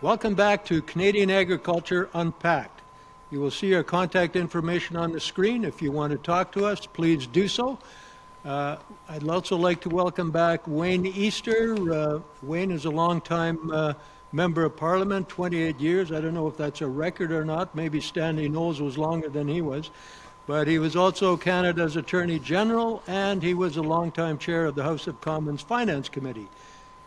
Welcome back to Canadian Agriculture Unpacked. You will see our contact information on the screen. If you want to talk to us, please do so. I'd also like to welcome back Wayne Easter. Wayne is a long-time member of Parliament, 28 years. I don't know if that's a record or not. Maybe Stanley Knowles was longer than he was. But he was also Canada's Attorney General, and he was a long-time chair of the House of Commons Finance Committee.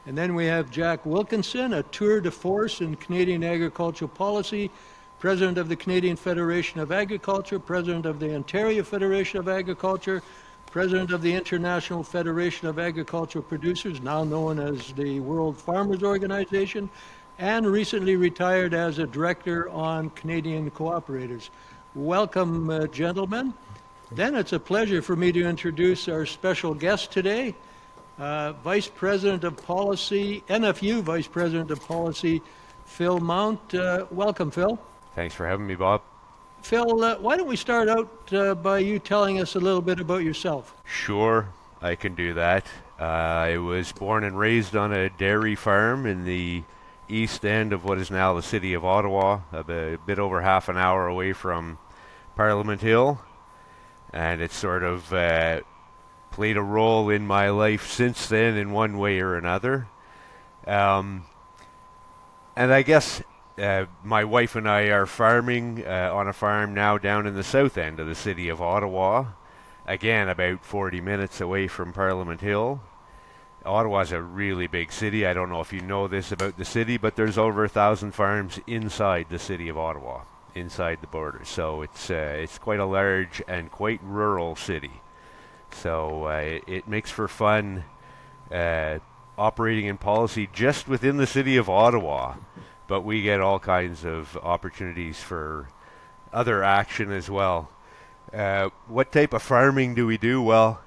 And then we have Jack Wilkinson, a tour de force in Canadian agricultural policy, President of the Canadian Federation of Agriculture, President of the Ontario Federation of Agriculture, President of the International Federation of Agricultural Producers, now known as the World Farmers Organization, and recently retired as a director on Canadian Cooperators. Welcome, gentlemen. Then it's a pleasure for me to introduce our special guest today, Vice President of Policy, NFU Vice President of Policy, Phil Mount. Welcome, Phil. Thanks for having me, Bob. Phil, why don't we start out by you telling us a little bit about yourself? Sure, I can do that. I was born and raised on a dairy farm in the east end of what is now the city of Ottawa, a bit over half an hour away from Parliament Hill. And it's sort of played a role in my life since then in one way or another. And I guess my wife and I are farming on a farm now down in the south end of the city of Ottawa, again about 40 minutes away from Parliament Hill. Ottawa's a really big city. I don't know if you know this about the city, but there's over 1,000 farms inside the city of Ottawa, inside the borders. So it's quite a large and quite rural city. So it makes for fun operating in policy just within the city of Ottawa, but we get all kinds of opportunities for other action as well. What type of farming do we do? Well,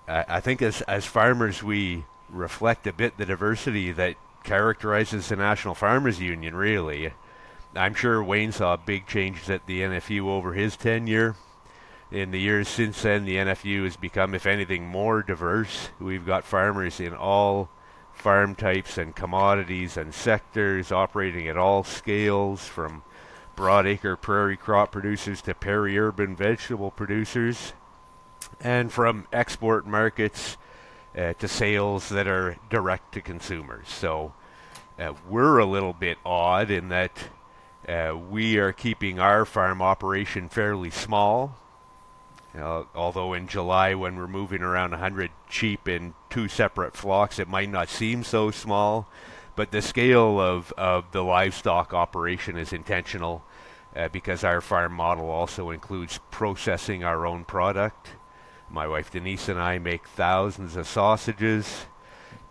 I think as farmers we reflect a bit the diversity that characterizes the National Farmers Union, really. I'm sure Wayne saw big changes at the NFU over his tenure. In the years since then, the NFU has become, if anything, more diverse. We've got farmers in all farm types and commodities and sectors, operating at all scales, from broadacre prairie crop producers to peri-urban vegetable producers, and from export markets to sales that are direct to consumers. So we're a little bit odd in that we are keeping our farm operation fairly small. Although in July, when we're moving around 100 sheep in 2 separate flocks, it might not seem so small, but the scale of the livestock operation is intentional because our farm model also includes processing our own product. My wife Denise and I make thousands of sausages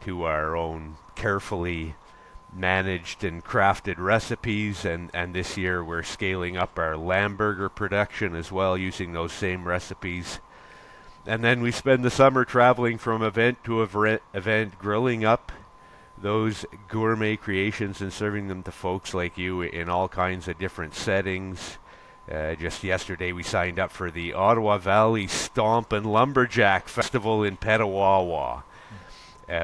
to our own carefully managed and crafted recipes, and this year we're scaling up our lamb burger production as well, using those same recipes. And then we spend the summer traveling from event to event, grilling up those gourmet creations and serving them to folks like you in all kinds of different settings. Just yesterday we signed up for the Ottawa Valley Stomp and Lumberjack Festival in Petawawa.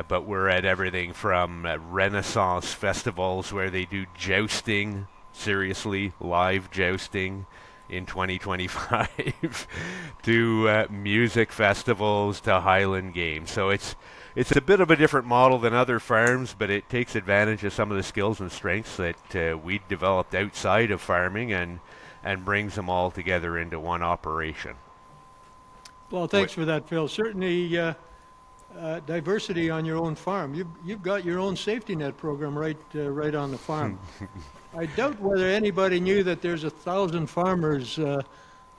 But we're at everything from Renaissance festivals where they do jousting, seriously, live jousting in 2025, to music festivals, to Highland Games. So it's a bit of a different model than other farms, but it takes advantage of some of the skills and strengths that we developed outside of farming and brings them all together into one operation. Well, thanks for that, Phil. Certainly diversity on your own farm. You've got your own safety net program right on the farm. I doubt whether anybody knew that there's 1,000 farmers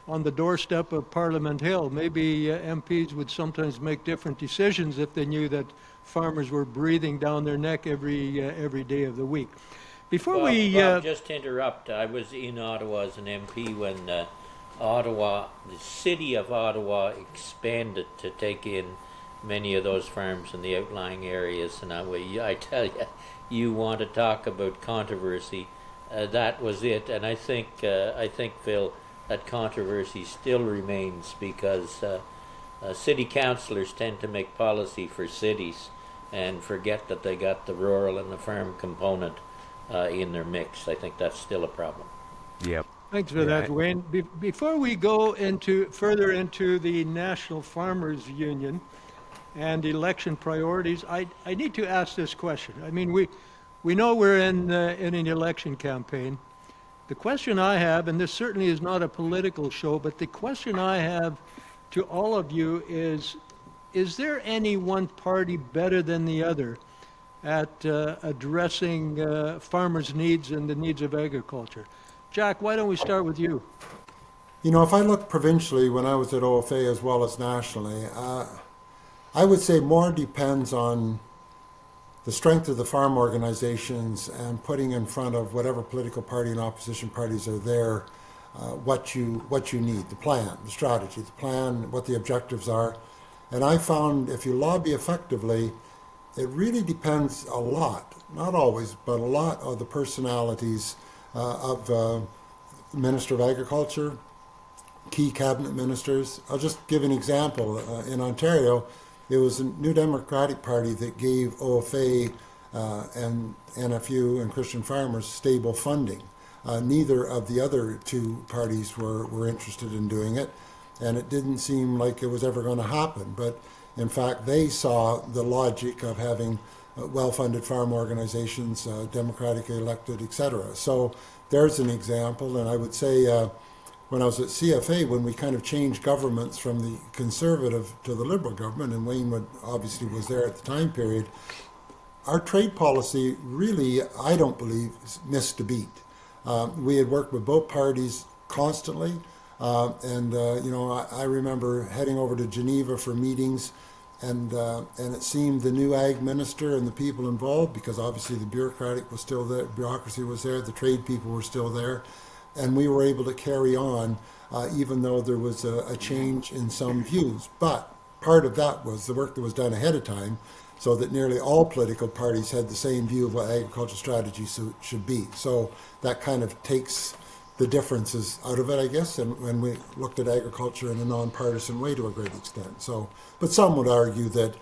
on the doorstep of Parliament Hill. Maybe MPs would sometimes make different decisions if they knew that farmers were breathing down their neck every day of the week. Bob, just to interrupt, I was in Ottawa as an MP when the city of Ottawa expanded to take in many of those farms in the outlying areas, and I tell you, you want to talk about controversy, that was it. And I think Phil, that controversy still remains because city councillors tend to make policy for cities and forget that they got the rural and the farm component in their mix. I think that's still a problem. Yep. Thanks for that, Wayne. Before we go further into the National Farmers Union and election priorities, I need to ask this question. I mean, we know we're in an election campaign. The question I have, and this certainly is not a political show, but the question I have to all of you is there any one party better than the other at addressing farmers' needs and the needs of agriculture? Jack, why don't we start with you? You know, if I look provincially when I was at OFA as well as nationally, I would say more depends on the strength of the farm organizations and putting in front of whatever political party and opposition parties are there what you need, the plan, the strategy, the plan, what the objectives are. And I found if you lobby effectively, it really depends a lot, not always, but a lot of the personalities of Minister of Agriculture, key cabinet ministers. I'll just give an example. In Ontario, it was the New Democratic Party that gave OFA and NFU and Christian Farmers stable funding. Neither of the other two parties were interested in doing it, and it didn't seem like it was ever going to happen. But in fact, they saw the logic of having well-funded farm organizations, democratically elected, etc. So there's an example, and I would say when I was at CFA, when we kind of changed governments from the Conservative to the Liberal government, and Wayne obviously was there at the time period, our trade policy really, I don't believe, missed a beat. We had worked with both parties constantly, and I remember heading over to Geneva for meetings, and it seemed the new ag minister and the people involved, because obviously the bureaucracy was still there, the trade people were still there, and we were able to carry on even though there was a change in some views. But part of that was the work that was done ahead of time, so that nearly all political parties had the same view of what agricultural strategy should be. So that kind of takes the differences out of it, I guess, and when we looked at agriculture in a nonpartisan way to a great extent. So, but some would argue that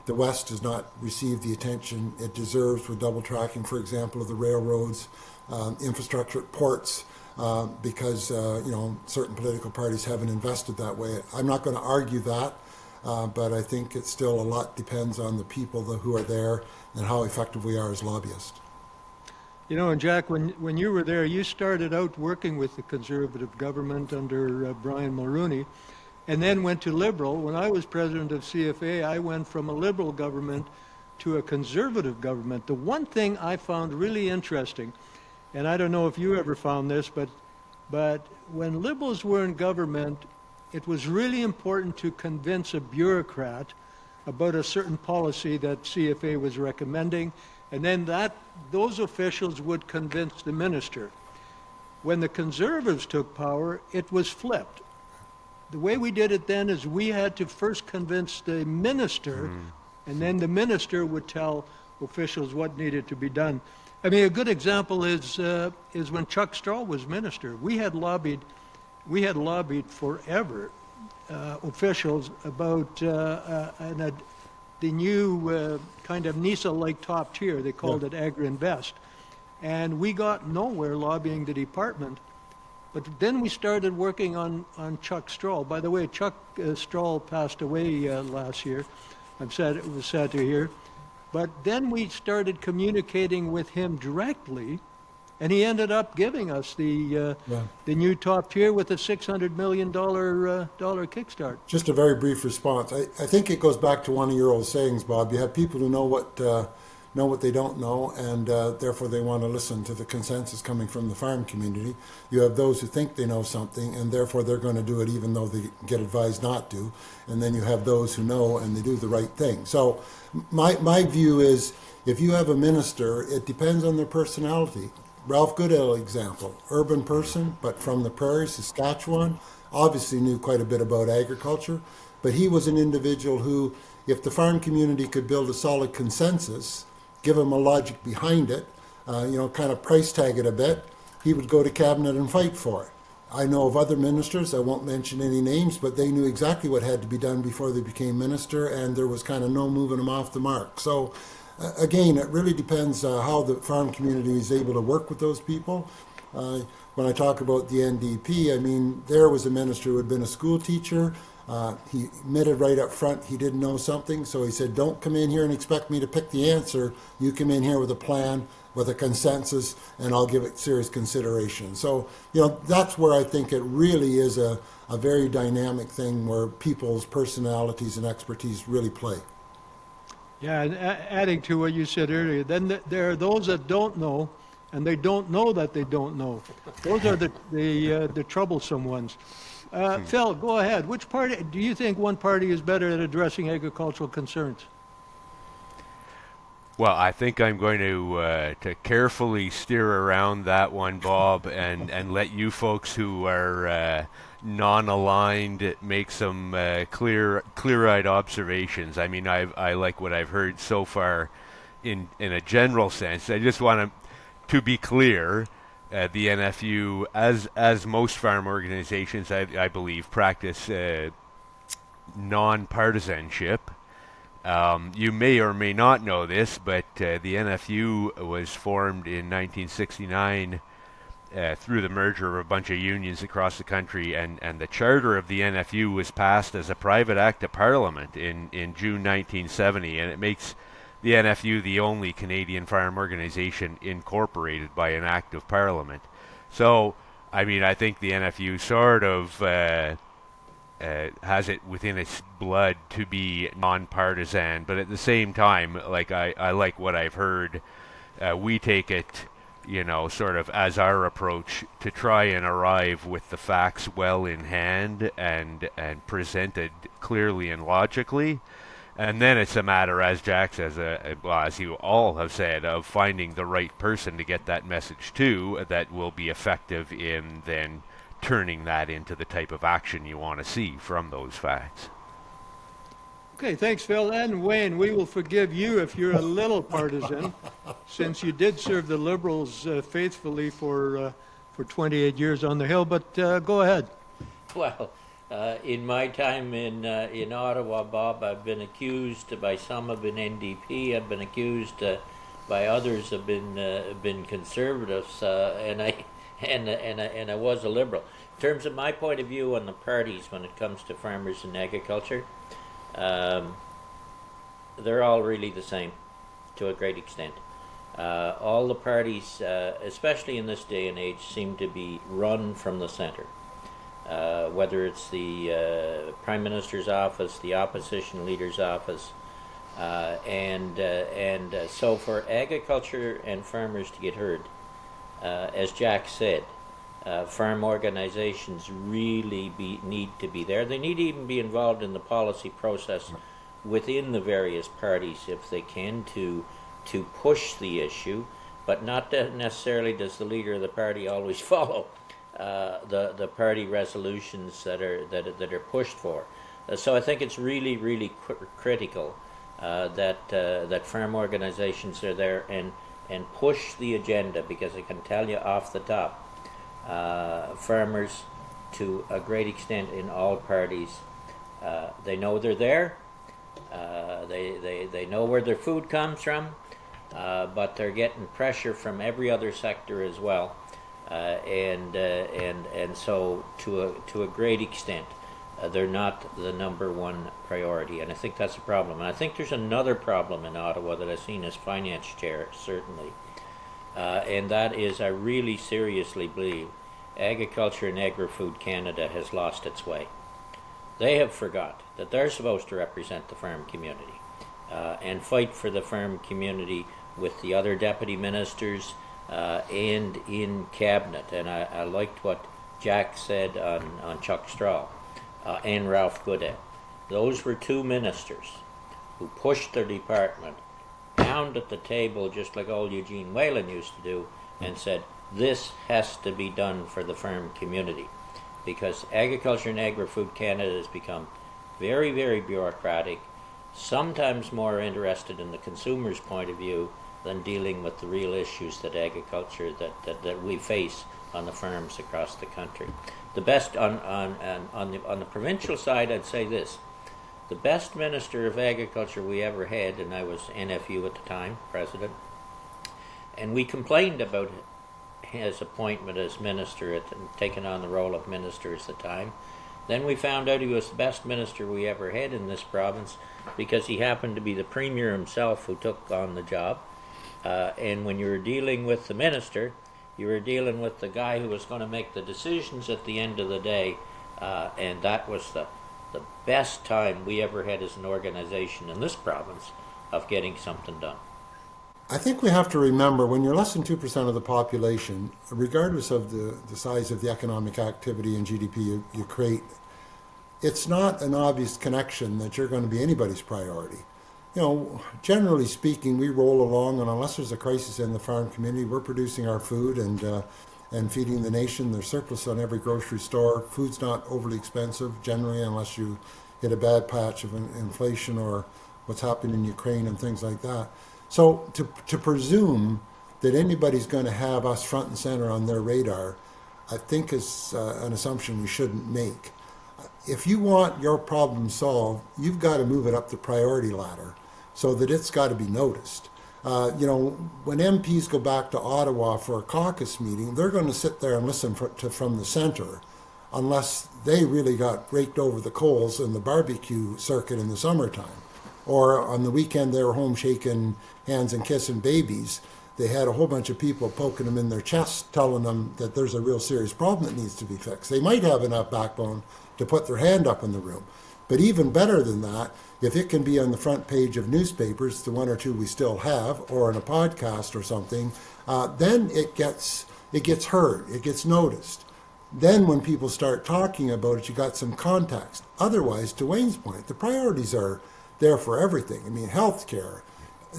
the West does not receive the attention it deserves with double tracking, for example, of the railroads, infrastructure at ports, because certain political parties haven't invested that way. I'm not going to argue that, but I think it still a lot depends on the people who are there and how effective we are as lobbyists. You know, and Jack, when you were there, you started out working with the Conservative government under Brian Mulroney, and then went to Liberal. When I was president of CFA, I went from a Liberal government to a Conservative government. The one thing I found really interesting, and I don't know if you ever found this, but when Liberals were in government, it was really important to convince a bureaucrat about a certain policy that CFA was recommending, and then those officials would convince the minister. When the Conservatives took power, it was flipped. The way we did it then is we had to first convince the minister, and then the minister would tell officials what needed to be done. I mean, a good example is when Chuck Straw was minister. We had lobbied forever officials about the new kind of NISA-like top tier. They called it Agri-Invest. And we got nowhere lobbying the department. But then we started working on Chuck Straw. By the way, Chuck Straw passed away last year. It was sad to hear. But then we started communicating with him directly, and he ended up giving us the new top tier with a $600 million kickstart. Just a very brief response. I think it goes back to one of your old sayings, Bob. You have people who know what they don't know, and therefore they want to listen to the consensus coming from the farm community. You have those who think they know something, and therefore they're going to do it even though they get advised not to. And then you have those who know and they do the right thing. So my view is, if you have a minister, it depends on their personality. Ralph Goodale example, urban person, but from the prairies, Saskatchewan, obviously knew quite a bit about agriculture, but he was an individual who, if the farm community could build a solid consensus, give him a logic behind it, kind of price tag it a bit, he would go to cabinet and fight for it. I know of other ministers, I won't mention any names, but they knew exactly what had to be done before they became minister, and there was kind of no moving them off the mark. So Again, it really depends how the farm community is able to work with those people. When I talk about the NDP, I mean, there was a minister who had been a school teacher. He admitted right up front he didn't know something, so he said, don't come in here and expect me to pick the answer. You come in here with a plan, with a consensus, and I'll give it serious consideration. So, that's where I think it really is a very dynamic thing where people's personalities and expertise really play. Yeah, and adding to what you said earlier, then there are those that don't know, and they don't know that they don't know. Those are the troublesome ones. Phil, go ahead. Which party do you think one party is better at addressing agricultural concerns? Well, I think I'm going to carefully steer around that one, Bob, and let you folks who are non-aligned make some clear-eyed observations. I mean, I like what I've heard so far in a general sense. I just want to be clear. The NFU, as most farm organizations, I believe, practice non-partisanship. You may or may not know this, but the NFU was formed in 1969 through the merger of a bunch of unions across the country, and the charter of the NFU was passed as a private act of parliament in June 1970, and it makes the NFU the only Canadian farm organization incorporated by an act of parliament. So, I mean, I think the NFU sort of has it within its blood to be non-partisan, but at the same time, like I like what I've heard. We take it, sort of as our approach to try and arrive with the facts well in hand and presented clearly and logically. And then it's a matter, as Jack says, as you all have said, of finding the right person to get that message to that will be effective in then turning that into the type of action you want to see from those facts. Okay, thanks, Phil. And Wayne, we will forgive you if you're a little partisan, since you did serve the Liberals faithfully for 28 years on the Hill, but go ahead. Well, in my time in Ottawa, Bob, I've been accused by some have been NDP. I've been accused by others have been conservatives, and I was a Liberal. In terms of my point of view on the parties when it comes to farmers and agriculture, they're all really the same to a great extent. All the parties, especially in this day and age, seem to be run from the centre. Whether it's the Prime Minister's office, the opposition leader's office, and so for agriculture and farmers to get heard, as Jack said, farm organizations really need to be there. They need to even be involved in the policy process within the various parties if they can to push the issue, but not necessarily does the leader of the party always follow the party resolutions that are pushed for. So I think it's really critical that farm organizations are there and push the agenda, because I can tell you off the top, farmers to a great extent in all parties, they know they're there, they know where their food comes from, but they're getting pressure from every other sector as well. And so to a great extent, they're not the number one priority, and I think that's a problem. And I think there's another problem in Ottawa that I've seen as finance chair, certainly, and that is I really seriously believe Agriculture and Agri-Food Canada has lost its way. They have forgot that they're supposed to represent the farm community and fight for the farm community with the other deputy ministers and in cabinet. And I liked what Jack said on Chuck Straw and Ralph Goodale. Those were two ministers who pushed their department, pounded the table just like old Eugene Whalen used to do, and said, this has to be done for the farm community, because Agriculture and Agri-Food Canada has become very bureaucratic, sometimes more interested in the consumer's point of view than dealing with the real issues that agriculture that we face on the farms across the country. The best on the provincial side, I'd say this: the best Minister of Agriculture we ever had, and I was NFU at the time, president, and we complained about his appointment as minister and taking on the role of minister at the time. Then we found out he was the best minister we ever had in this province because he happened to be the premier himself who took on the job. And when you were dealing with the minister, you were dealing with the guy who was going to make the decisions at the end of the day. And that was the best time we ever had as an organization in this province of getting something done. I think we have to remember when you're less than 2% of the population, regardless of the size of the economic activity and GDP you create, it's not an obvious connection that you're going to be anybody's priority. You know, generally speaking, we roll along, and unless there's a crisis in the farm community, we're producing our food and feeding the nation. There's surplus on every grocery store. Food's not overly expensive, generally, unless you hit a bad patch of inflation or what's happening in Ukraine and things like that. So to presume that anybody's going to have us front and center on their radar, I think is an assumption we shouldn't make. If you want your problem solved, you've got to move it up the priority ladder so that it's got to be noticed. When MPs go back to Ottawa for a caucus meeting, they're going to sit there and listen from the center unless they really got raked over the coals in the barbecue circuit in the summertime. Or on the weekend, they were home shaking hands and kissing babies. They had a whole bunch of people poking them in their chest, telling them that there's a real serious problem that needs to be fixed. They might have enough backbone to put their hand up in the room. But even better than that, if it can be on the front page of newspapers, the one or two we still have, or in a podcast or something, then it gets heard, it gets noticed. Then when people start talking about it, you got some context. Otherwise, to Wayne's point, the priorities are there for everything. I mean, healthcare.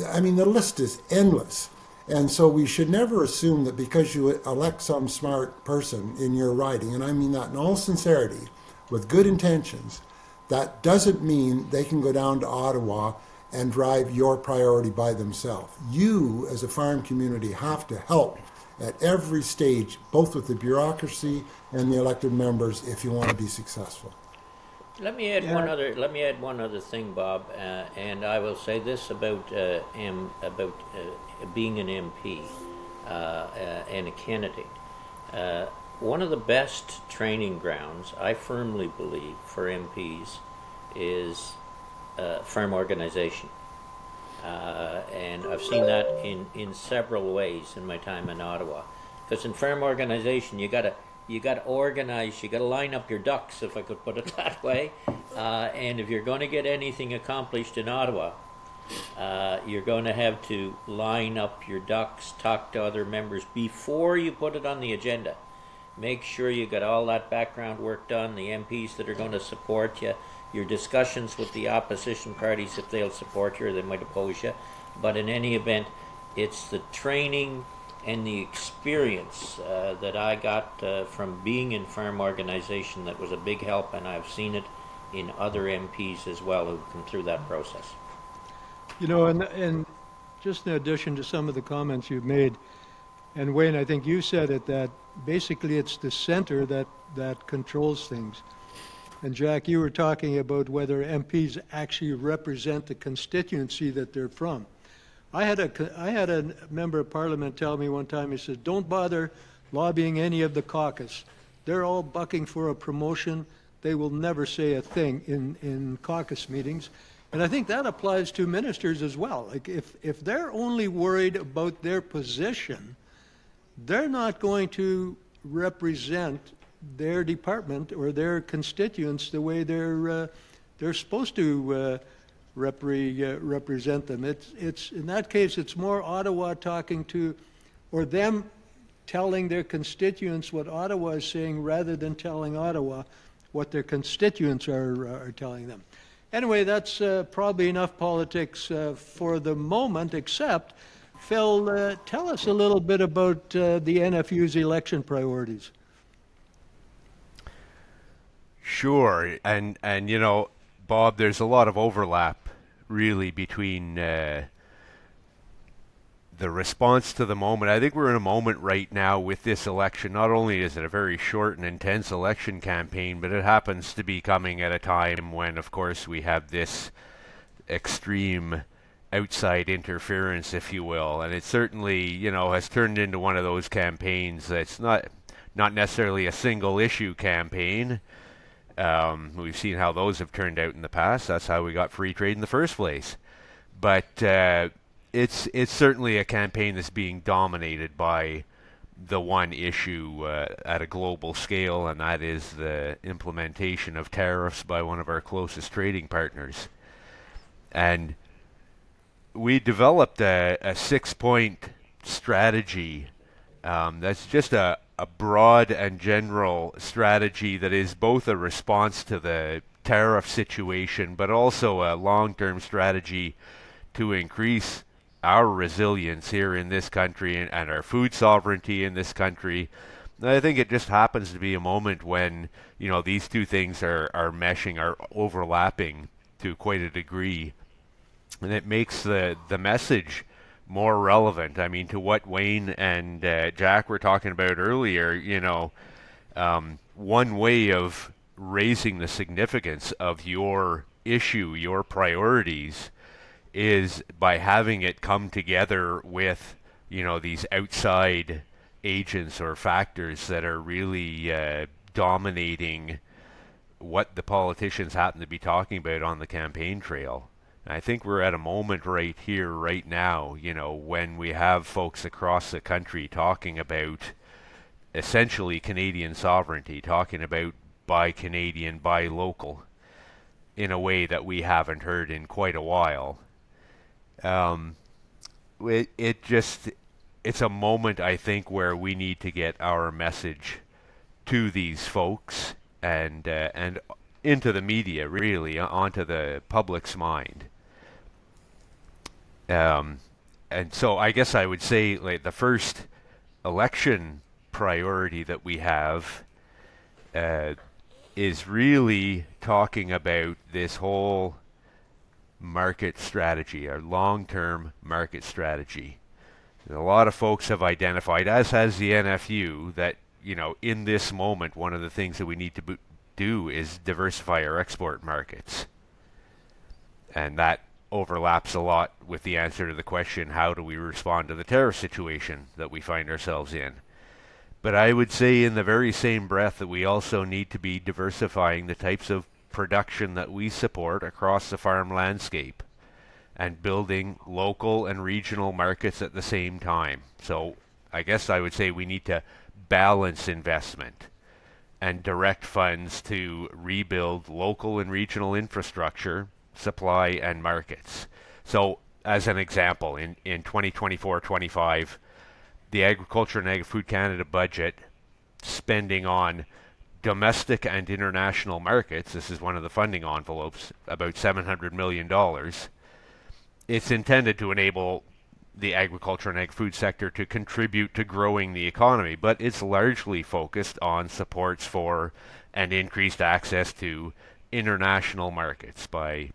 I mean, the list is endless. And so we should never assume that because you elect some smart person in your riding, and I mean that in all sincerity, with good intentions, that doesn't mean they can go down to Ottawa and drive your priority by themselves. You, as a farm community, have to help at every stage, both with the bureaucracy and the elected members, if you want to be successful. Let me add one other thing, Bob, and I will say this about being an MP and a candidate. One of the best training grounds, I firmly believe, for MPs is farm organization, and I've seen that in several ways in my time in Ottawa. Because in farm organization, you got to organize, you got to line up your ducks, if I could put it that way. And if you're going to get anything accomplished in Ottawa, you're going to have to line up your ducks, talk to other members before you put it on the agenda. Make sure you got all that background work done, the MPs that are going to support you, your discussions with the opposition parties, if they'll support you or they might oppose you. But in any event, it's the training and the experience that I got from being in farm organization that was a big help, and I've seen it in other MPs as well who've come through that process. You know, and just in addition to some of the comments you've made, and Wayne, I think you said it, that basically it's the center that controls things. And Jack, you were talking about whether MPs actually represent the constituency that they're from. I had a member of parliament tell me one time, he said, don't bother lobbying any of the caucus. They're all bucking for a promotion. They will never say a thing in caucus meetings. And I think that applies to ministers as well. Like if they're only worried about their position, they're not going to represent their department or their constituents the way they're supposed to represent them. It's in that case, it's more Ottawa talking to, or them telling their constituents what Ottawa is saying rather than telling Ottawa what their constituents are telling them. Anyway, that's probably enough politics for the moment, except, Phil, tell us a little bit about the NFU's election priorities. Sure, and you know, Bob, there's a lot of overlap really between the response to the moment. I think we're in a moment right now with this election. Not only is it a very short and intense election campaign, but it happens to be coming at a time when, of course, we have this extreme outside interference, if you will, and it certainly, has turned into one of those campaigns that's not necessarily a single issue campaign. We've seen how those have turned out in the past. That's how we got free trade in the first place. But it's certainly a campaign that's being dominated by the one issue at a global scale, and that is the implementation of tariffs by one of our closest trading partners. And we developed a 6-point strategy that's just a broad and general strategy that is both a response to the tariff situation, but also a long-term strategy to increase our resilience here in this country and our food sovereignty in this country. And I think it just happens to be a moment when, these two things are meshing, are overlapping to quite a degree. And it makes the message more relevant. I mean, to what Wayne and Jack were talking about earlier, one way of raising the significance of your issue, your priorities, is by having it come together with, these outside agents or factors that are really dominating what the politicians happen to be talking about on the campaign trail. I think we're at a moment right here, right now, when we have folks across the country talking about essentially Canadian sovereignty, talking about buy Canadian, buy local, in a way that we haven't heard in quite a while. It's a moment, I think, where we need to get our message to these folks and into the media, really, onto the public's mind. And so I guess I would say, like, the first election priority that we have is really talking about this whole market strategy, our long-term market strategy. A lot of folks have identified, as has the NFU, that, in this moment, one of the things that we need to do is diversify our export markets. And that overlaps a lot with the answer to the question, how do we respond to the tariff situation that we find ourselves in? But I would say in the very same breath that we also need to be diversifying the types of production that we support across the farm landscape and building local and regional markets at the same time. So I guess I would say we need to balance investment and direct funds to rebuild local and regional infrastructure, supply, and markets. So as an example, in 2024-25, the Agriculture and Agri-Food Canada budget spending on domestic and international markets, this is one of the funding envelopes, about $700 million. It's intended to enable the agriculture and ag-food sector to contribute to growing the economy, but it's largely focused on supports for and increased access to international markets by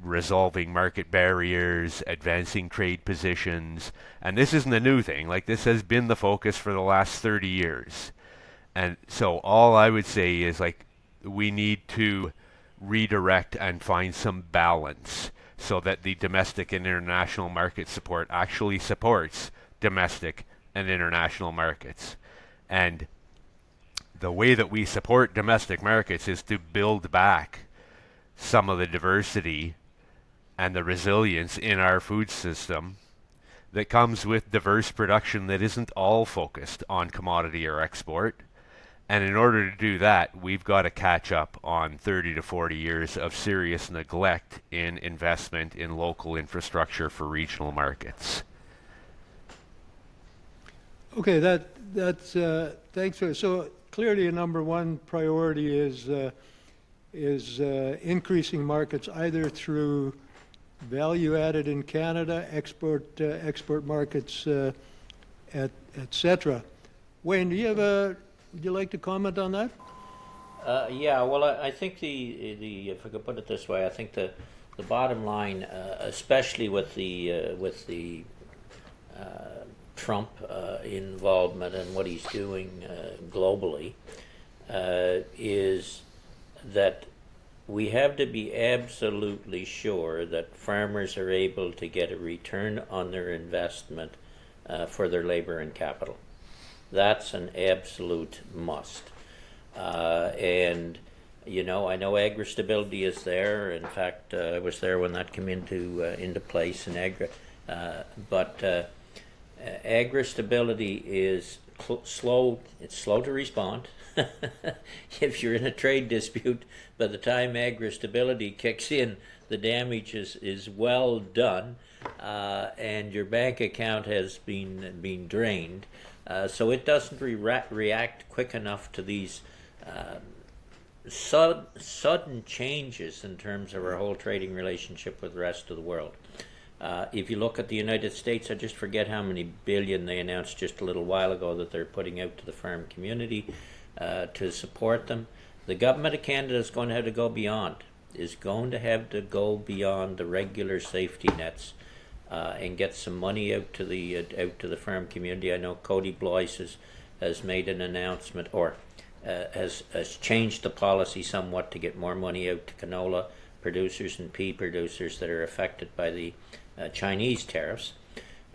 resolving market barriers, advancing trade positions. And this isn't a new thing. Like, this has been the focus for the last 30 years. And so all I would say is, like, we need to redirect and find some balance so that the domestic and international market support actually supports domestic and international markets. And the way that we support domestic markets is to build back some of the diversity and the resilience in our food system that comes with diverse production that isn't all focused on commodity or export. And in order to do that, we've got to catch up on 30 to 40 years of serious neglect in investment in local infrastructure for regional markets. Okay, that's thanks for so clearly a number one priority is increasing markets either through value added in Canada, export markets, etc. Wayne, would you like to comment on that? Yeah, well, I think the if I could put it this way, I think the bottom line, especially with the Trump involvement and what he's doing globally, is that we have to be absolutely sure that farmers are able to get a return on their investment for their labor and capital. That's an absolute must. And you know, I know agri-stability is there. In fact, I was there when that came into place in but agri-stability is slow. It's slow to respond. If you're in a trade dispute, by the time agri-stability kicks in, the damage is well done, and your bank account has been drained. So it doesn't react quick enough to these sudden changes in terms of our whole trading relationship with the rest of the world. If you look at the United States, I just forget how many billion they announced just a little while ago that they're putting out to the farm community to support them. The government of Canada is going to have to go beyond, the regular safety nets and get some money out to the farm community. I know Cody Blois has made an announcement, or has changed the policy somewhat to get more money out to canola producers and pea producers that are affected by the Chinese tariffs.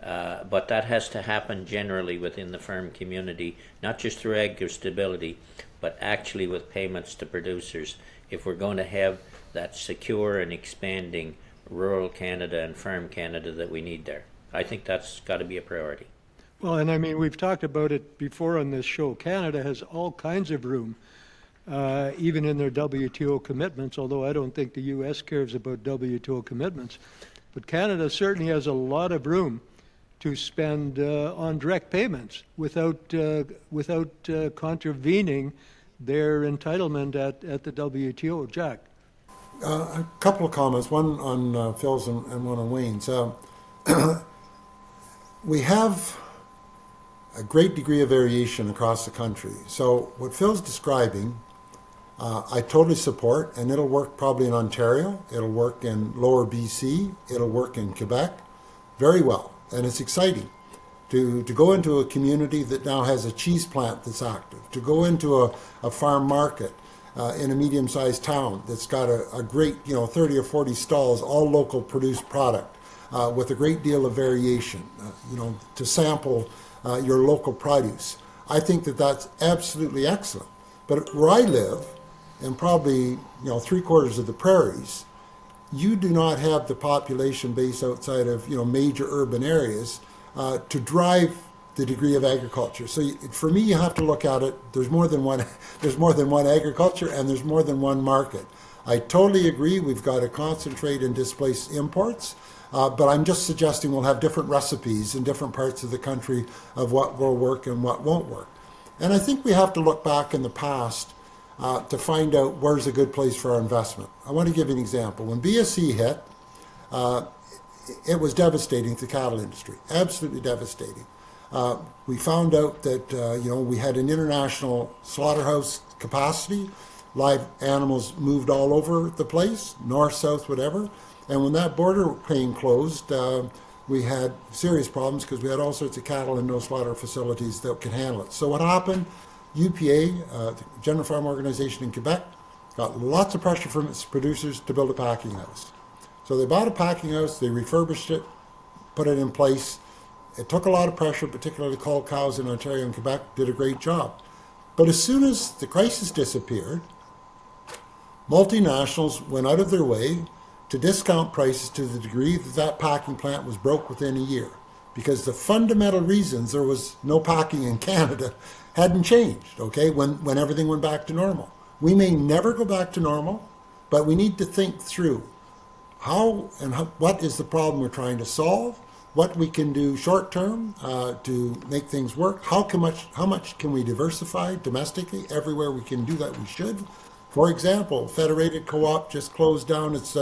But that has to happen generally within the farm community, not just through agri-stability, but actually with payments to producers, if we're going to have that secure and expanding rural Canada and farm Canada that we need there. I think that's got to be a priority. Well, and I mean, we've talked about it before on this show. Canada has all kinds of room, even in their WTO commitments, although I don't think the U.S. cares about WTO commitments. But Canada certainly has a lot of room to spend on direct payments without contravening their entitlement at the WTO. Jack? A couple of comments, one on Phil's and one on Wayne's. We have a great degree of variation across the country. So what Phil's describing, I totally support, and it'll work probably in Ontario, it'll work in lower BC, it'll work in Quebec very well. And it's exciting to go into a community that now has a cheese plant that's active, to go into a farm market in a medium-sized town that's got a great, 30 or 40 stalls, all local produced product with a great deal of variation, to sample your local produce. I think that that's absolutely excellent. But where I live, and probably 3/4 of the prairies, you do not have the population base outside of major urban areas to drive the degree of agriculture. So for me, you have to look at it. There's more than one. There's more than one agriculture, and there's more than one market. I totally agree. We've got to concentrate and displace imports. But I'm just suggesting we'll have different recipes in different parts of the country of what will work and what won't work. And I think we have to look back in the past to find out where's a good place for our investment. I want to give you an example. When BSE hit, it was devastating to the cattle industry, absolutely devastating. We found out that we had an international slaughterhouse capacity. Live animals moved all over the place, north, south, whatever. And when that border came closed, we had serious problems because we had all sorts of cattle and no slaughter facilities that could handle it. So what happened? UPA, the General Farm Organization in Quebec, got lots of pressure from its producers to build a packing house. So they bought a packing house, they refurbished it, put it in place. It took a lot of pressure, particularly cull cows in Ontario and Quebec, did a great job. But as soon as the crisis disappeared, multinationals went out of their way to discount prices to the degree that that packing plant was broke within a year. Because the fundamental reasons there was no packing in Canada hadn't changed, okay, when everything went back to normal. We may never go back to normal, but we need to think through what is the problem we're trying to solve, what we can do short term to make things work, how much can we diversify domestically, everywhere we can do that we should. For example, Federated Co-op just closed down its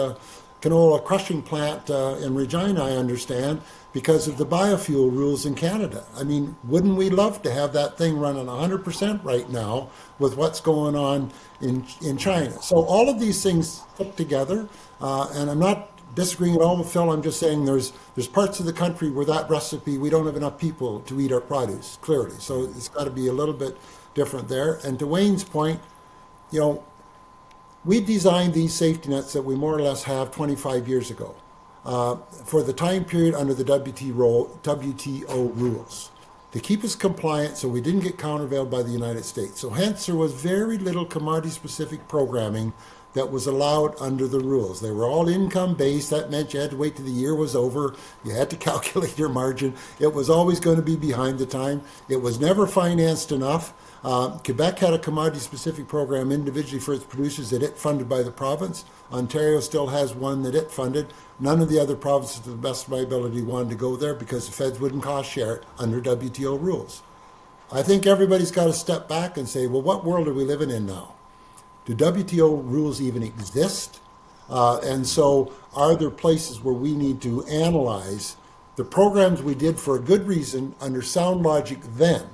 canola crushing plant in Regina, I understand, because of the biofuel rules in Canada. I mean, wouldn't we love to have that thing running 100% right now with what's going on in China? So all of these things put together, and I'm not disagreeing at all with Phil. I'm just saying there's parts of the country where that recipe, we don't have enough people to eat our produce, clearly. So it's got to be a little bit different there. And to Wayne's point, you know, we designed these safety nets that we more or less have 25 years ago for the time period under the WTO rules to keep us compliant so we didn't get countervailed by the United States. So hence there was very little commodity-specific programming that was allowed under the rules. They were all income-based. That meant you had to wait till the year was over. You had to calculate your margin. It was always going to be behind the time. It was never financed enough. Quebec had a commodity-specific program individually for its producers that it funded by the province. Ontario still has one that it funded. None of the other provinces, to the best of my ability, wanted to go there because the feds wouldn't cost share it under WTO rules. I think everybody's got to step back and say, well, what world are we living in now? Do WTO rules even exist? And so are there places where we need to analyze the programs we did for a good reason under sound logic then,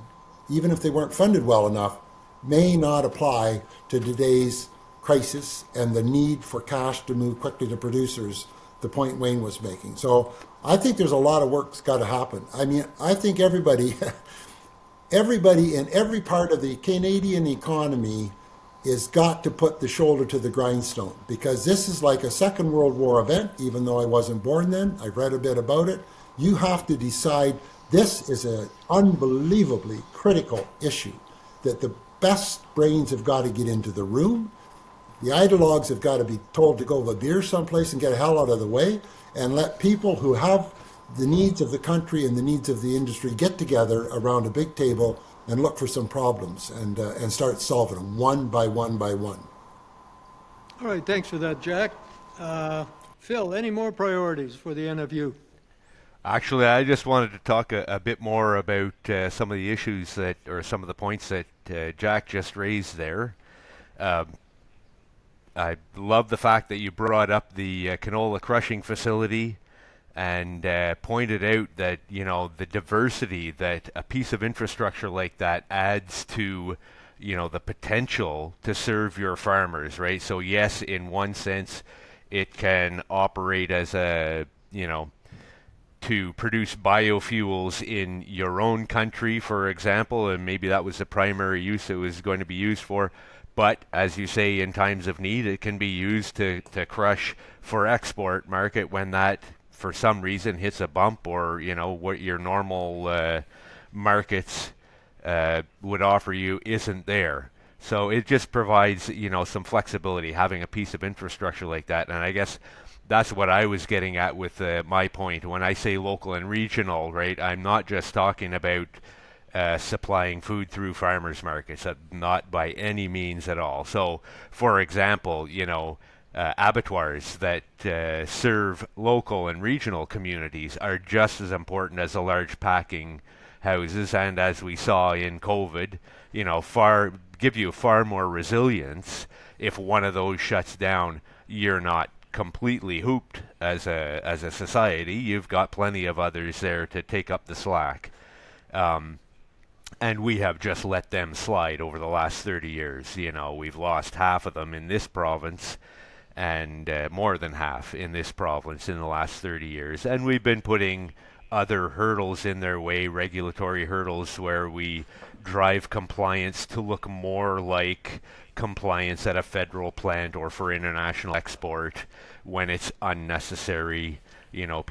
even if they weren't funded well enough, may not apply to today's crisis and the need for cash to move quickly to producers, the point Wayne was making. So I think there's a lot of work that's got to happen. I mean, I think everybody in every part of the Canadian economy is got to put the shoulder to the grindstone, because this is like a Second World War event, even though I wasn't born then. I read a bit about it. You have to decide this is an unbelievably critical issue that the best brains have got to get into the room. The ideologues have got to be told to go have a beer someplace and get the hell out of the way, and let people who have the needs of the country and the needs of the industry get together around a big table and look for some problems and start solving them one by one by one. All right, thanks for that, Jack. Phil, any more priorities for the NFU? Actually, I just wanted to talk a bit more about some of the issues that, or some of the points that Jack just raised there. I love the fact that you brought up the canola crushing facility and pointed out that, you know, the diversity that a piece of infrastructure like that adds to, you know, the potential to serve your farmers, right? So yes, in one sense, it can operate as a, you know, to produce biofuels in your own country, for example, and maybe that was the primary use it was going to be used for. But as you say, in times of need, it can be used to crush for export market when that, for some reason, hits a bump, or, you know, what your normal markets would offer you isn't there. So it just provides, you know, some flexibility, having a piece of infrastructure like that. And I guess that's what I was getting at with my point. When I say local and regional, right, I'm not just talking about supplying food through farmers markets, not by any means at all. So, for example, you know, abattoirs that serve local and regional communities are just as important as the large packing houses, and as we saw in COVID, you know, give you far more resilience. If one of those shuts down, you're not completely hooped as a society. You've got plenty of others there to take up the slack. And we have just let them slide over the last 30 years. You know, we've lost half of them in this province, and more than half in this province in the last 30 years. And we've been putting other hurdles in their way, regulatory hurdles, where we drive compliance to look more like compliance at a federal plant or for international export when it's unnecessary. You know,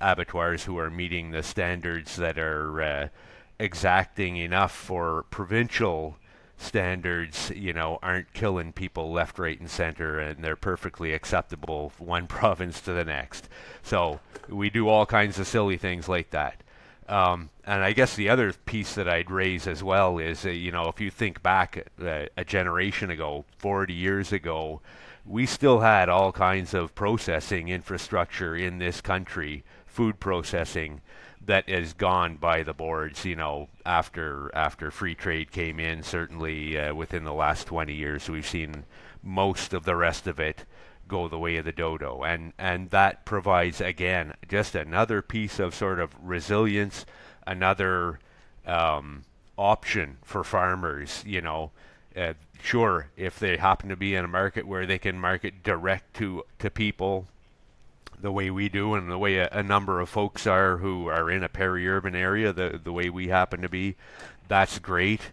abattoirs who are meeting the standards that are exacting enough for provincial standards, you know, aren't killing people left, right, and center, and they're perfectly acceptable from one province to the next. So we do all kinds of silly things like that. And I guess the other piece that I'd raise as well is, you know, if you think back a generation ago, 40 years ago, we still had all kinds of processing infrastructure in this country, food processing, that is gone by the boards, you know, after free trade came in. Certainly within the last 20 years, we've seen most of the rest of it go the way of the dodo. And that provides, again, just another piece of sort of resilience, another option for farmers, you know. Sure, if they happen to be in a market where they can market direct to people, the way we do, and the way a number of folks are who are in a peri-urban area, the way we happen to be, that's great.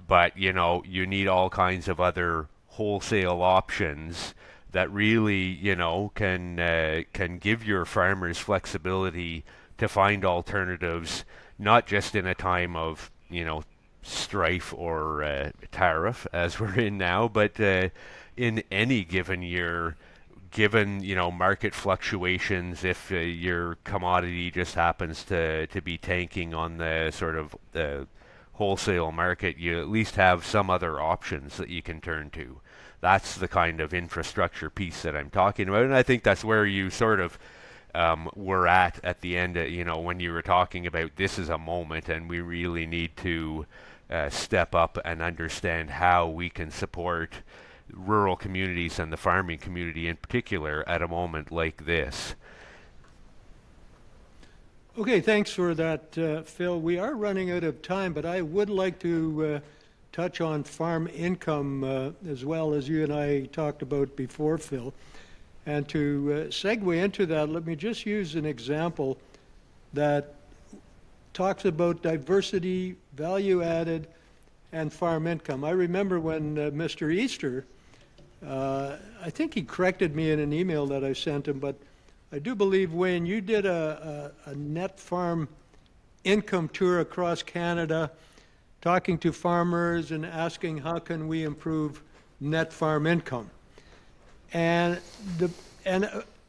But you need all kinds of other wholesale options that really can give your farmers flexibility to find alternatives, not just in a time of strife or tariff as we're in now, but in any given year, given market fluctuations. If your commodity just happens to be tanking on the sort of the wholesale market, you at least have some other options that you can turn to. That's the kind of infrastructure piece that I'm talking about, and I think that's where you sort of were at the end, when you were talking about this is a moment and we really need to step up and understand how we can support rural communities and the farming community in particular at a moment like this. Okay, thanks for that, Phil. We are running out of time, but I would like to touch on farm income as well, as you and I talked about before, Phil. And to segue into that, let me just use an example that talks about diversity, value added, and farm income. I remember when Mr. Easter, I think he corrected me in an email that I sent him, but I do believe, Wayne, you did a net farm income tour across Canada, talking to farmers and asking how can we improve net farm income. And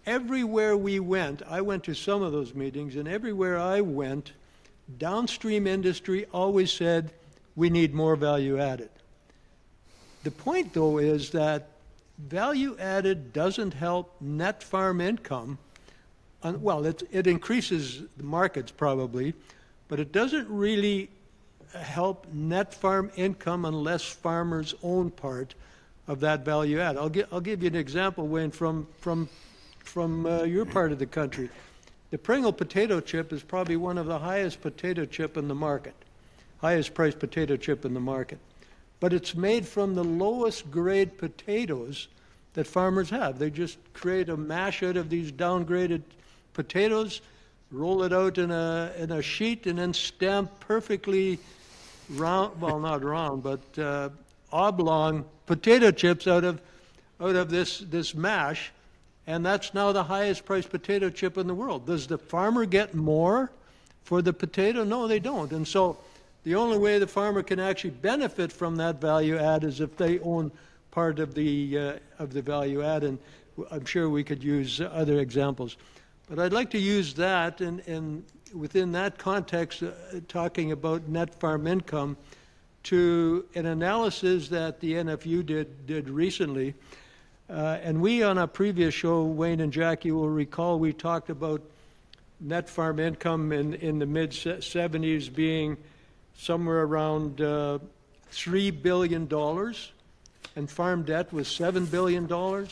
everywhere we went, I went to some of those meetings, and everywhere I went, downstream industry always said, we need more value added. The point, though, is that value added doesn't help net farm income. Well, it increases the markets probably, but it doesn't really help net farm income unless farmers own part of that value add. I'll give you an example, Wayne, from your part of the country. The Pringle potato chip is probably one of the highest potato chip in the market, highest priced potato chip in the market. But it's made from the lowest grade potatoes that farmers have. They just create a mash out of these downgraded potatoes, roll it out in a sheet, and then stamp perfectly round, well, not round, but oblong potato chips out of this mash, and that's now the highest priced potato chip in the world. Does the farmer get more for the potato? No, they don't. And so the only way the farmer can actually benefit from that value add is if they own part of the value add, and I'm sure we could use other examples. But I'd like to use that, and within that context, talking about net farm income, to an analysis that the NFU did recently. And we, on a previous show, Wayne and Jackie will recall, we talked about net farm income in the mid-70s being somewhere around $3 billion, and farm debt was $7 billion.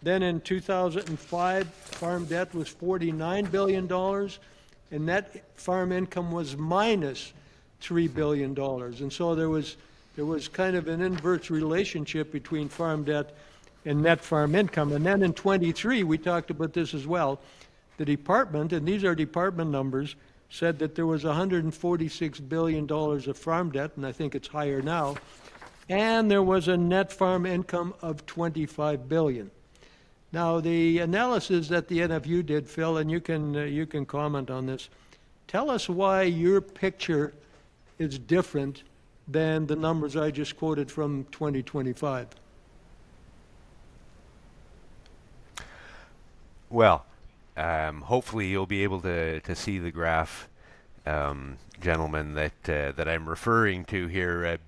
Then in 2005, farm debt was $49 billion, and net farm income was minus $3 billion. And so there was kind of an inverse relationship between farm debt and net farm income. And then in 23, we talked about this as well. The department, and these are department numbers, said that there was $146 billion of farm debt, and I think it's higher now, and there was a net farm income of $25 billion. Now, the analysis that the NFU did, Phil, and you can comment on this, tell us why your picture is different than the numbers I just quoted from 2025. Well, hopefully you'll be able to see the graph, gentlemen, that I'm referring to here.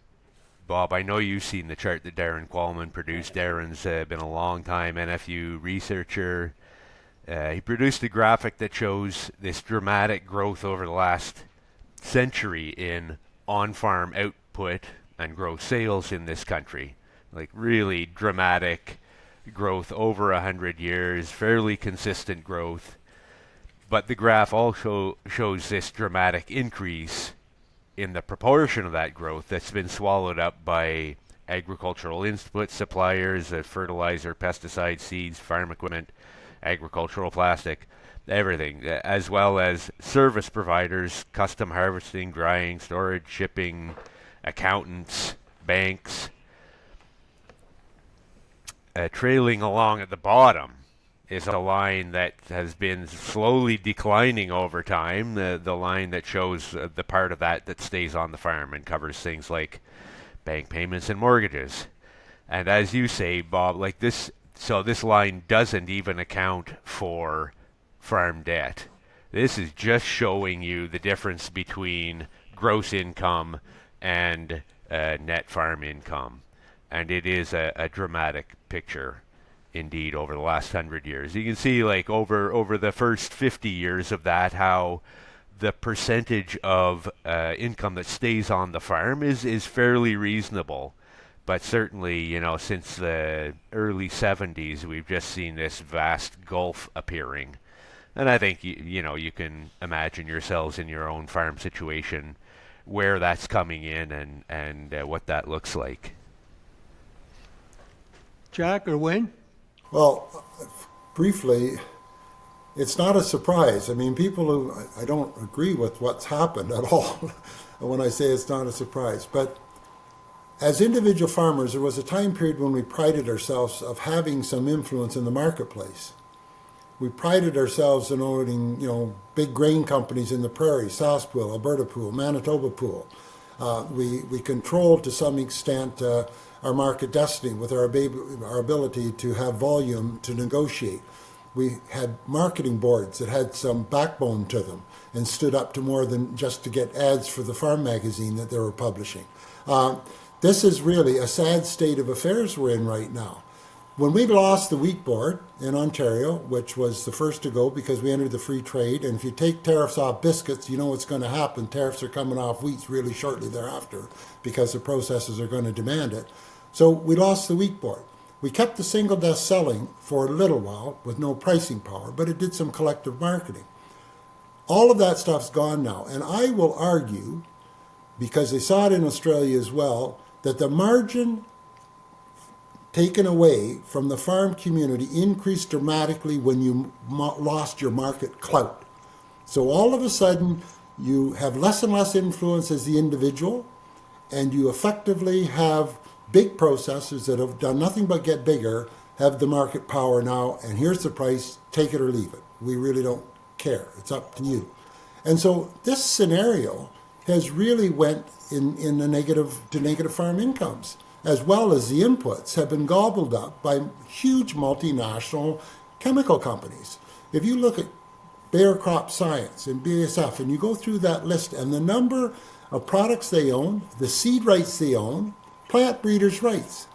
Bob, I know you've seen the chart that Darren Qualman produced. Darren's been a long-time NFU researcher. He produced a graphic that shows this dramatic growth over the last century in on-farm output and gross sales in this country. Like really dramatic growth over 100 years, fairly consistent growth. But the graph also shows this dramatic increase in the proportion of that growth that's been swallowed up by agricultural input suppliers, fertilizer, pesticide, seeds, farm equipment, agricultural plastic, everything, as well as service providers, custom harvesting, drying, storage, shipping, accountants, banks. Trailing along at the bottom is a line that has been slowly declining over time, the line that shows the part of that that stays on the farm and covers things like bank payments and mortgages. And as you say, Bob, like this, so this line doesn't even account for farm debt. This is just showing you the difference between gross income and net farm income. And it is a dramatic picture indeed over the last 100 years. You can see, like, over the first 50 years of that, how the percentage of income that stays on the farm is fairly reasonable. But certainly, you know, since the early 70s, we've just seen this vast gulf appearing. And I think, you know, you can imagine yourselves in your own farm situation where that's coming in and what that looks like. Jack or Wayne? Well, briefly, it's not a surprise. I mean, people who, I don't agree with what's happened at all when I say it's not a surprise. But as individual farmers, there was a time period when we prided ourselves of having some influence in the marketplace. We prided ourselves in owning, you know, big grain companies in the prairie, Sask Pool, Alberta Pool, Manitoba Pool. We controlled to some extent our market destiny with our ability to have volume to negotiate. We had marketing boards that had some backbone to them and stood up to more than just to get ads for the farm magazine that they were publishing. This is really a sad state of affairs we're in right now. When we lost the wheat board in Ontario, which was the first to go because we entered the free trade, and if you take tariffs off biscuits, you know what's going to happen. Tariffs are coming off wheats really shortly thereafter because the processors are going to demand it. So we lost the wheat board. We kept the single desk selling for a little while with no pricing power, but it did some collective marketing. All of that stuff's gone now, and I will argue, because they saw it in Australia as well, that the margin taken away from the farm community increased dramatically when you lost your market clout. So all of a sudden, you have less and less influence as the individual, and you effectively have big processors that have done nothing but get bigger, have the market power now, and here's the price, take it or leave it. We really don't care. It's up to you. And so this scenario has really went in the negative to negative farm incomes, as well as the inputs have been gobbled up by huge multinational chemical companies. If you look at Bayer Crop Science and BASF, and you go through that list and the number of products they own, the seed rights they own, plant breeders' rights.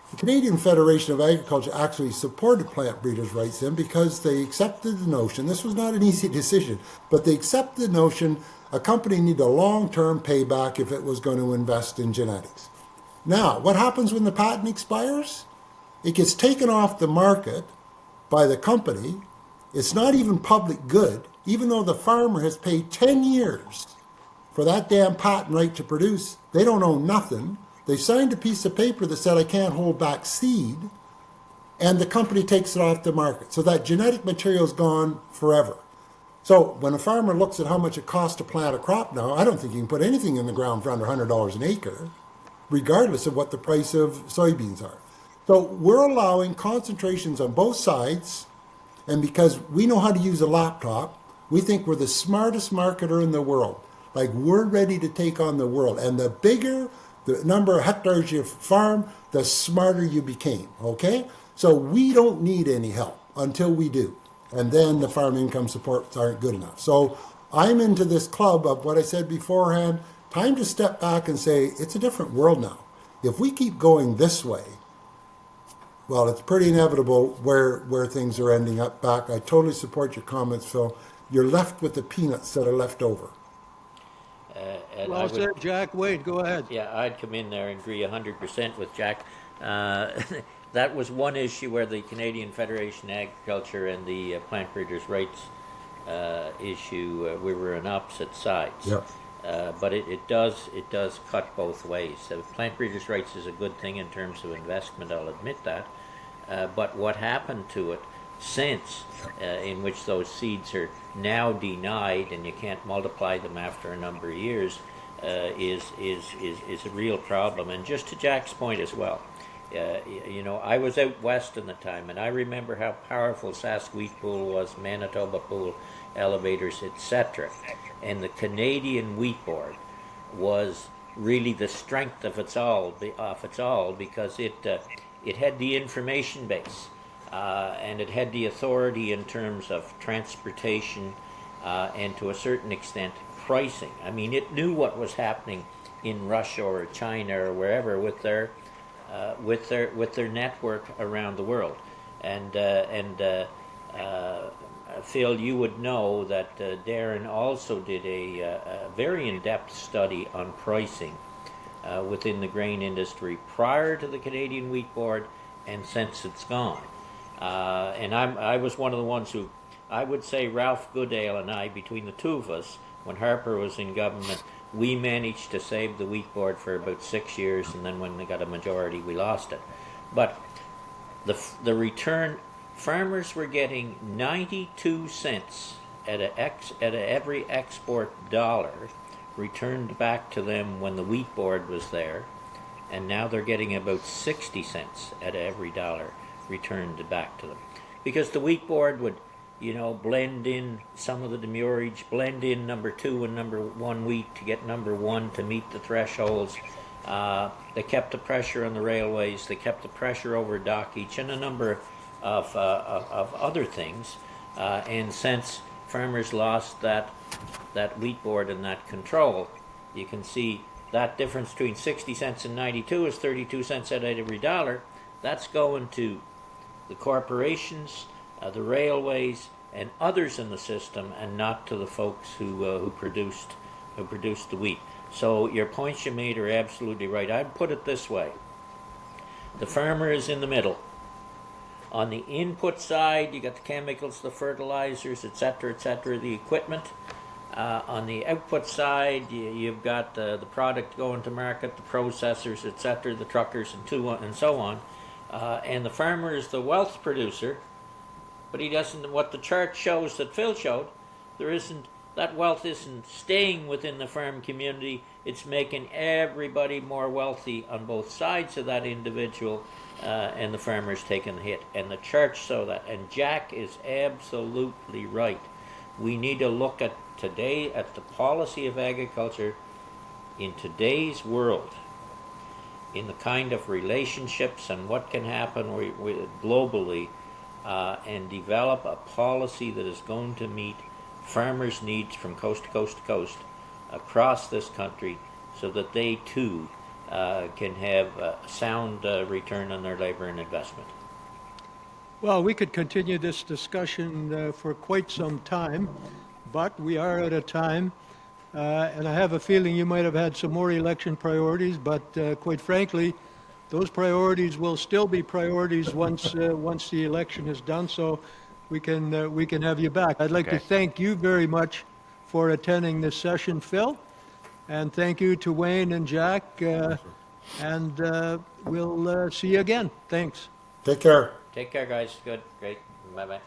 The Canadian Federation of Agriculture actually supported plant breeders' rights then because they accepted the notion, this was not an easy decision, but they accepted the notion a company needed a long-term payback if it was going to invest in genetics. Now, what happens when the patent expires? It gets taken off the market by the company. It's not even public good, even though the farmer has paid 10 years for that damn patent right to produce. They don't own nothing. They signed a piece of paper that said I can't hold back seed, and the company takes it off the market. So that genetic material is gone forever. So when a farmer looks at how much it costs to plant a crop now, I don't think you can put anything in the ground for under $100 an acre, regardless of what the price of soybeans are. So we're allowing concentrations on both sides, and because we know how to use a laptop, we think we're the smartest marketer in the world. Like, we're ready to take on the world. And the bigger the number of hectares you farm, the smarter you became, okay? So we don't need any help until we do. And then the farm income supports aren't good enough. So I'm into this club of what I said beforehand, time to step back and say, it's a different world now. If we keep going this way, well, it's pretty inevitable where things are ending up back. I totally support your comments, Phil. You're left with the peanuts that are left over. Well said, Jack. Wade, go ahead. Yeah, I'd come in there and agree 100% with Jack. That was one issue where the Canadian Federation of Agriculture and the plant breeders' rights issue, we were on opposite sides. Yep. But it does cut both ways. Plant breeders' rights is a good thing in terms of investment, I'll admit that. But what happened to it since in which those seeds are now denied and you can't multiply them after a number of years is a real problem. And just to Jack's point as well, you know, I was out west in the time, and I remember how powerful Saskatchewan Pool was, Manitoba Pool, elevators, etc. And the Canadian Wheat Board was really the strength of its all, because it had the information base, and it had the authority in terms of transportation, and to a certain extent pricing. I mean, it knew what was happening in Russia or China or wherever with their network around the world. And Phil, you would know that Darren also did a very in-depth study on pricing within the grain industry prior to the Canadian Wheat Board and since it's gone. And I was one of the ones who, I would say Ralph Goodale and I, between the two of us, when Harper was in government, we managed to save the Wheat Board for about 6 years, and then when they got a majority, we lost it. But the return, farmers were getting 92 cents at every export dollar returned back to them when the Wheat Board was there, and now they're getting about 60 cents at every dollar returned back to them. Because the Wheat Board would, you know, blend in some of the demurrage, blend in number 2 and number 1 wheat to get number 1 to meet the thresholds. They kept the pressure on the railways, they kept the pressure over dockage, and a number of other things. And since farmers lost that Wheat Board and that control, you can see that difference between 60 cents and 92 is 32 cents at every dollar. That's going to the corporations, the railways, and others in the system, and not to the folks who produced the wheat. So your points you made are absolutely right. I'd put it this way: the farmer is in the middle. On the input side, you got the chemicals, the fertilizers, etc., the equipment. On the output side, you've got the product going to market, the processors, etc., the truckers, and so on. And the farmer is the wealth producer, but he doesn't. What the chart shows that Phil showed, that wealth isn't staying within the farm community. It's making everybody more wealthy on both sides of that individual, and the farmer's taking the hit. And the charts show that. And Jack is absolutely right. We need to look at today at the policy of agriculture in today's world, in the kind of relationships and what can happen globally, and develop a policy that is going to meet farmers' needs from coast to coast to coast across this country, so that they too can have a sound return on their labor and investment. Well, we could continue this discussion for quite some time, but we are at a time, and I have a feeling you might have had some more election priorities, but quite frankly, those priorities will still be priorities once the election is done. So we can have you back. I'd like to thank you very much for attending this session, Phil, and thank you to Wayne and Jack. And we'll see you again. Thanks. Take care. Take care, guys. Good. Great. Bye-bye.